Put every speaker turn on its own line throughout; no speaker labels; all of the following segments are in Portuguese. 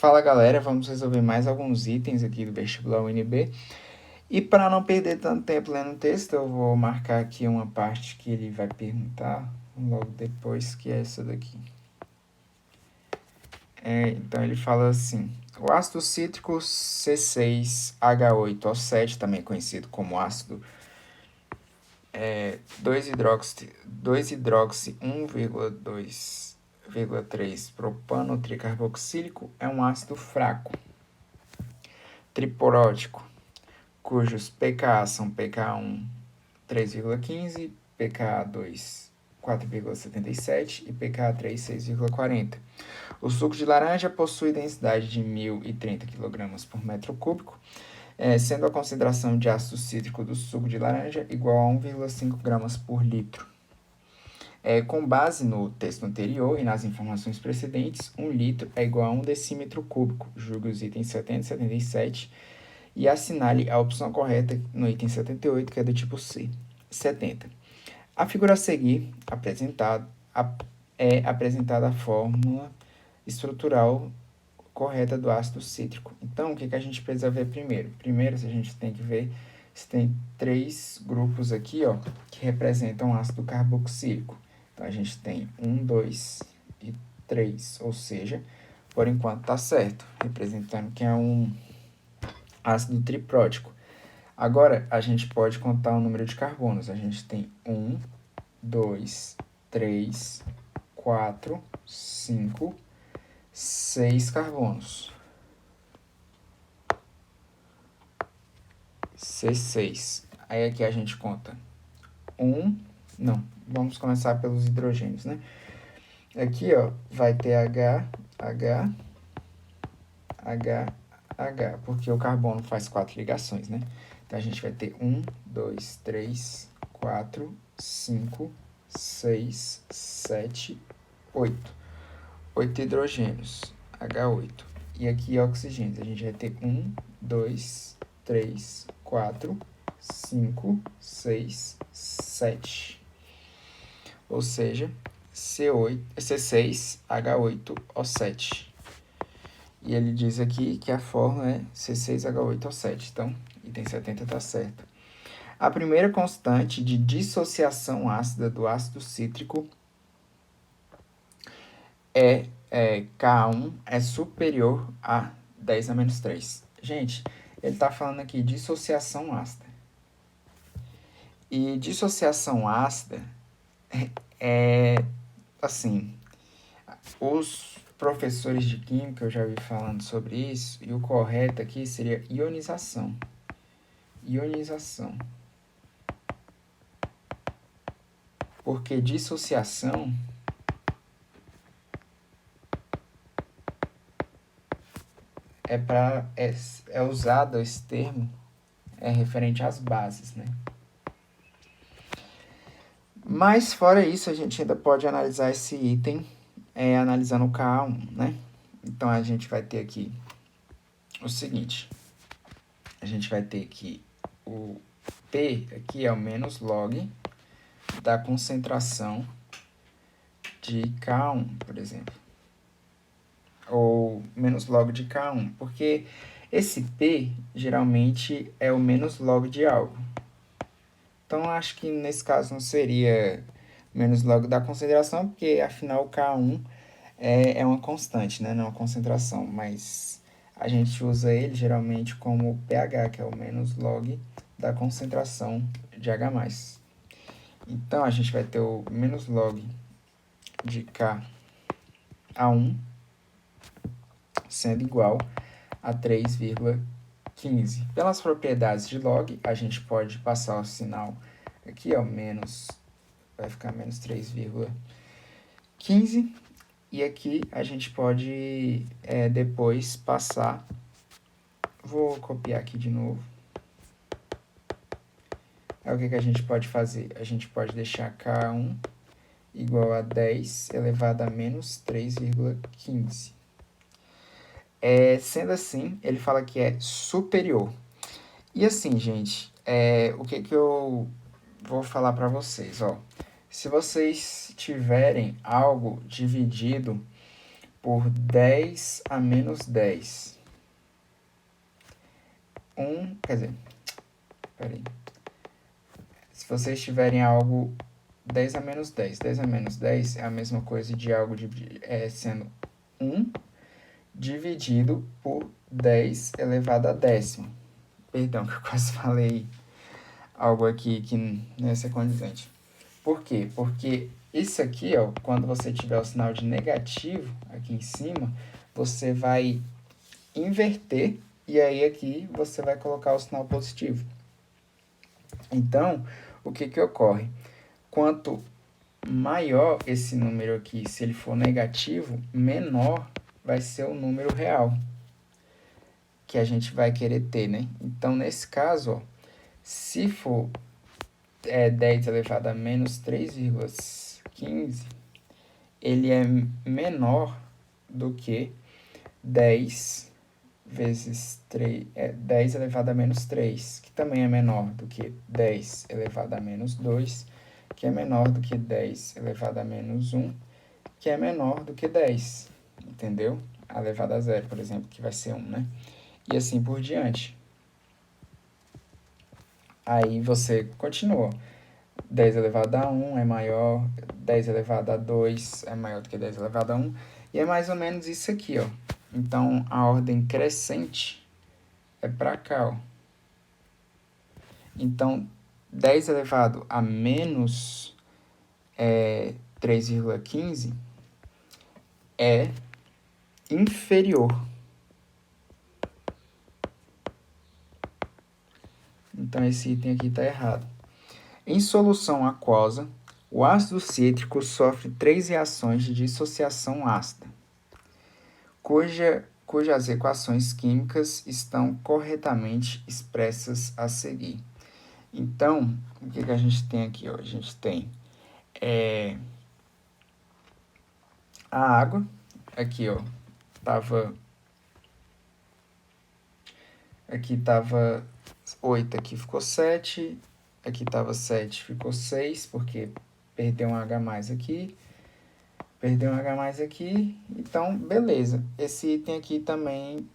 Fala galera, vamos resolver mais alguns itens aqui do vestibular UNB. E para não perder tanto tempo lendo o texto, eu vou marcar aqui uma parte que ele vai perguntar logo depois, que é essa daqui. Então ele fala assim: o ácido cítrico C6H8O7, também conhecido como ácido 2-hidroxi 1,2,3 propano tricarboxílico, é um ácido fraco, triporótico, cujos pKa são pKa1 3,15, pKa2 4,77 e pKa3 6,40. O suco de laranja possui densidade de 1.030 kg por metro cúbico, sendo a concentração de ácido cítrico do suco de laranja igual a 1,5 gramas por litro. Com base no texto anterior e nas informações precedentes, 1 litro é igual a 1 decímetro cúbico. Julgue os itens 70 e 77 e assinale a opção correta no item 78, que é do tipo C. 70. A figura a seguir é apresentada a fórmula estrutural correta do ácido cítrico. Então, o que a gente precisa ver primeiro? Primeiro, a gente tem que ver se tem 3 grupos aqui, que representam ácido carboxílico. Então, a gente tem 1, 2 e 3, ou seja, por enquanto está certo, representando que é um ácido triprótico. Agora, a gente pode contar o número de carbonos. A gente tem 1, 2, 3, 4, 5, 6 carbonos. C6. Aí aqui a gente conta vamos começar pelos hidrogênios, né? Aqui, vai ter H, porque o carbono faz 4 ligações, né? Então, a gente vai ter 1, 2, 3, 4, 5, 6, 7, 8. 8 hidrogênios, H8. E aqui oxigênios, a gente vai ter 1, 2, 3, 4, 5, 6, 7. Ou seja, C6H8O7. E ele diz aqui que a fórmula é C6H8O7. Então, item 70 está certo. A primeira constante de dissociação ácida do ácido cítrico K1 é superior a 10 a menos 3. Gente, ele está falando aqui de dissociação ácida. E dissociação ácida assim, os professores de química, eu já vi falando sobre isso, e o correto aqui seria ionização. Ionização. Porque dissociação é usado esse termo referente às bases, né? Mas fora isso, a gente ainda pode analisar esse item analisando o Ka1, né? Então, a gente vai ter aqui o seguinte. A gente vai ter que o P aqui é o menos log da concentração de K1, por exemplo. Ou menos log de K1, porque esse P geralmente é o menos log de algo. Então, acho que nesse caso não seria menos log da concentração, porque afinal o K1 é uma constante, né? Não é uma concentração, mas a gente usa ele geralmente como pH, que é o menos log da concentração de H+. Então, a gente vai ter o menos log de Ka1 sendo igual a 3,15. Pelas propriedades de log, a gente pode passar o sinal aqui, vai ficar menos 3,15. E aqui a gente pode depois passar, vou copiar aqui de novo. Aí o que a gente pode fazer? A gente pode deixar K1 igual a 10 elevado a menos 3,15. Sendo assim, ele fala que é superior. E assim, gente, o que eu vou falar para vocês, Se vocês tiverem algo dividido por 10 a menos 10. Quer dizer, peraí. Se vocês tiverem algo 10 a menos 10, 10 a menos 10 é a mesma coisa de algo sendo 1 dividido por 10 elevado a décimo. Perdão, que eu quase falei algo aqui que não ia ser condizente. Por quê? Porque isso aqui, ó, quando você tiver o sinal de negativo aqui em cima, você vai inverter e aí aqui você vai colocar o sinal positivo. Então, o que ocorre? Quanto maior esse número aqui, se ele for negativo, menor vai ser o número real que a gente vai querer ter, né? Então, nesse caso, ó, se for 10 elevado a menos 3,15, ele é menor do que 10 vezes 3, 10 elevado a menos 3, que também é menor do que 10 elevado a menos 2, que é menor do que 10 elevado a menos 1, que é menor do que 10, entendeu? Elevado a zero, por exemplo, que vai ser 1, né? E assim por diante. Aí você continua. 10 elevado a 1 é maior, 10 elevado a 2 é maior do que 10 elevado a 1, e é mais ou menos isso aqui, ó. Então, a ordem crescente é para cá, ó. Então, 10 elevado a menos 3,15 é inferior. Então, esse item aqui está errado. Em solução aquosa, o ácido cítrico sofre 3 reações de dissociação ácida, cujas equações químicas estão corretamente expressas a seguir. Então, o que a gente tem aqui? Ó? A gente tem a água, aqui ó, aqui tava 8, aqui ficou 7, aqui tava 7, ficou 6, porque perdeu um H mais aqui, então beleza. Esse item aqui também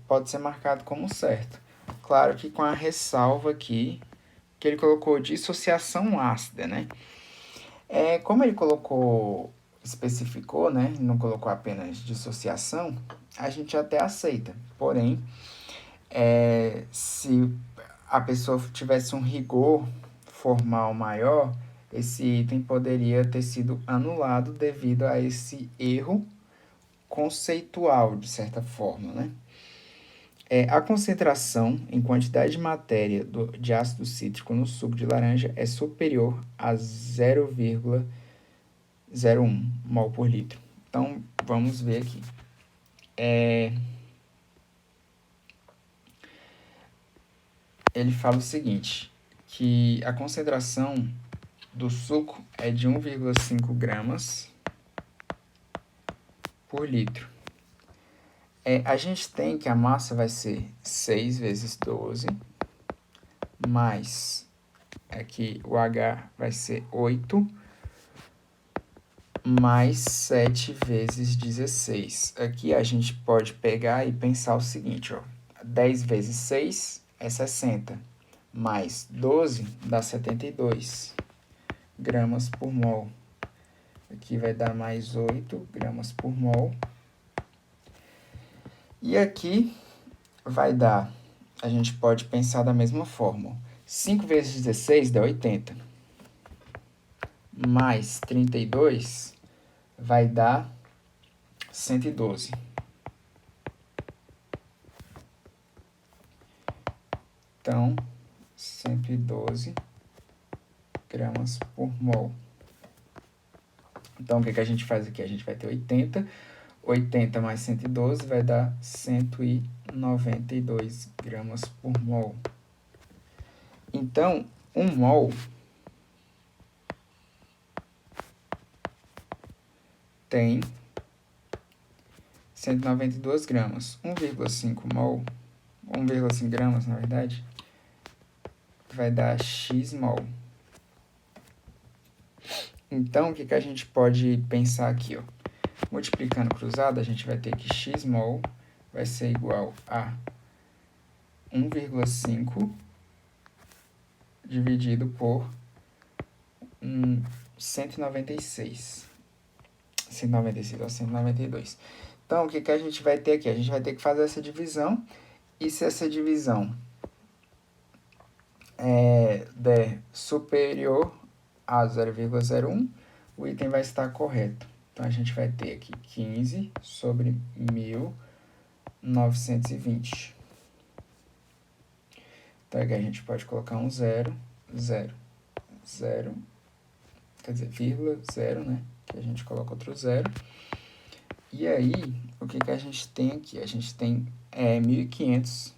pode ser marcado como certo. Claro que com a ressalva aqui, que ele colocou dissociação ácida, né? Como ele especificou, né? Não colocou apenas dissociação, a gente até aceita. Porém, se a pessoa tivesse um rigor formal maior, esse item poderia ter sido anulado devido a esse erro conceitual, de certa forma, né? A concentração em quantidade de matéria de ácido cítrico no suco de laranja é superior a 0,01 mol por litro. Então, vamos ver aqui. Ele fala o seguinte, que a concentração do suco é de 1,5 gramas por litro. A gente tem que a massa vai ser 6 vezes 12, mais aqui o H vai ser 8, mais 7 vezes 16. Aqui a gente pode pegar e pensar o seguinte, ó, 10 vezes 6 é 60, mais 12 dá 72 gramas por mol. Aqui vai dar mais 8 gramas por mol. E aqui vai dar, a gente pode pensar da mesma forma. 5 vezes 16 dá 80. Mais 32 vai dar 112. Então, 112 gramas por mol. Então, o que a gente faz aqui? A gente vai ter 80. 80 mais 112 vai dar 192 gramas por mol. Então, 1 mol tem 192 gramas. 1,5 mol, 1,5 gramas, na verdade, vai dar x mol. Então, o que a gente pode pensar aqui? Ó? Multiplicando cruzado, a gente vai ter que x-mol vai ser igual a 1,5 dividido por 196. 196 ou 192. Então, o que a gente vai ter aqui? A gente vai ter que fazer essa divisão. E se essa divisão der superior a 0,01, o item vai estar correto. Então, a gente vai ter aqui 15 sobre 1920. Então, aqui a gente pode colocar um 0, 0, 0, quer dizer, vírgula, 0, né? Que a gente coloca outro 0. E aí, o que a gente tem aqui? A gente tem 1.500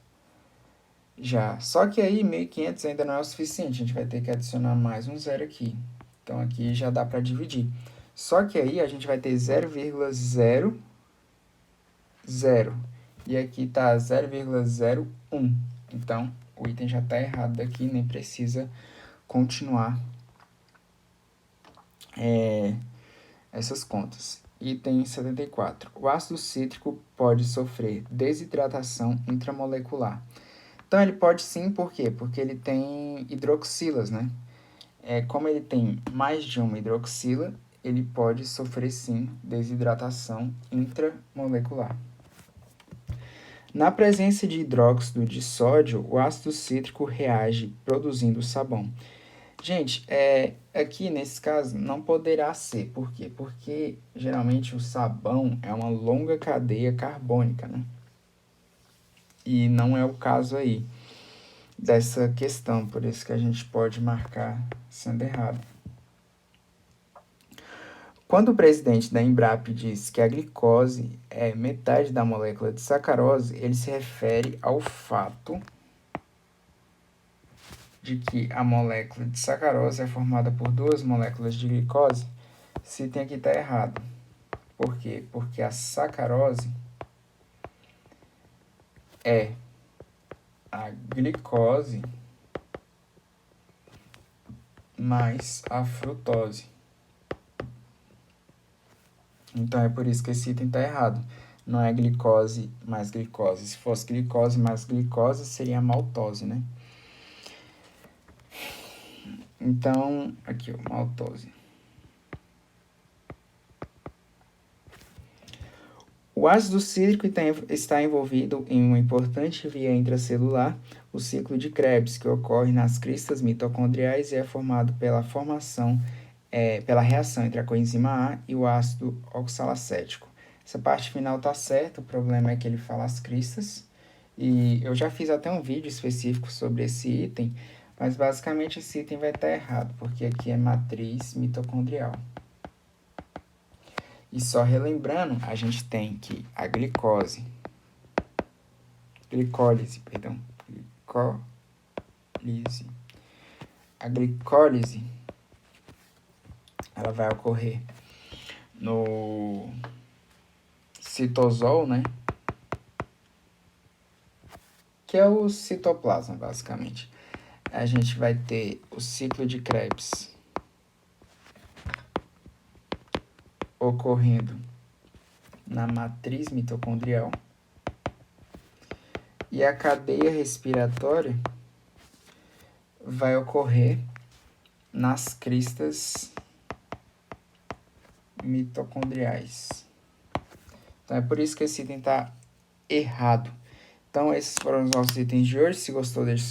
já. Só que aí, 1.500 ainda não é o suficiente. A gente vai ter que adicionar mais um 0 aqui. Então, aqui já dá para dividir. Só que aí, a gente vai ter 0,00. E aqui está 0,01. Então, o item já está errado daqui, nem precisa continuar essas contas. Item 74. O ácido cítrico pode sofrer desidratação intramolecular. Então, ele pode sim, por quê? Porque ele tem hidroxilas, né? Como ele tem mais de uma hidroxila, ele pode sofrer sim desidratação intramolecular. Na presença de hidróxido de sódio, o ácido cítrico reage produzindo sabão. Gente, aqui nesse caso não poderá ser. Por quê? Porque geralmente o sabão é uma longa cadeia carbônica, né? E não é o caso aí dessa questão, por isso que a gente pode marcar sendo errado. Quando o presidente da Embrapa diz que a glicose é metade da molécula de sacarose, ele se refere ao fato de que a molécula de sacarose é formada por duas moléculas de glicose. Esse item aqui está errado. Por quê? Porque a sacarose é a glicose mais a frutose. Então, é por isso que esse item está errado. Não é glicose mais glicose. Se fosse glicose mais glicose, seria a maltose, né? Então, aqui, ó, maltose. O ácido cítrico está envolvido em uma importante via intracelular, o ciclo de Krebs, que ocorre nas cristas mitocondriais e é formado pela pela reação entre a coenzima A e o ácido oxalacético. Essa parte final está certa, o problema é que ele fala as cristas, e eu já fiz até um vídeo específico sobre esse item, mas basicamente esse item vai estar errado, porque aqui é matriz mitocondrial. E só relembrando, a gente tem que a glicólise, a glicólise, ela vai ocorrer no citosol, né? Que é o citoplasma, basicamente. A gente vai ter o ciclo de Krebs ocorrendo na matriz mitocondrial e a cadeia respiratória vai ocorrer nas cristas mitocondriais. Então, é por isso que esse item está errado. Então, esses foram os nossos itens de hoje. Se gostou, deixe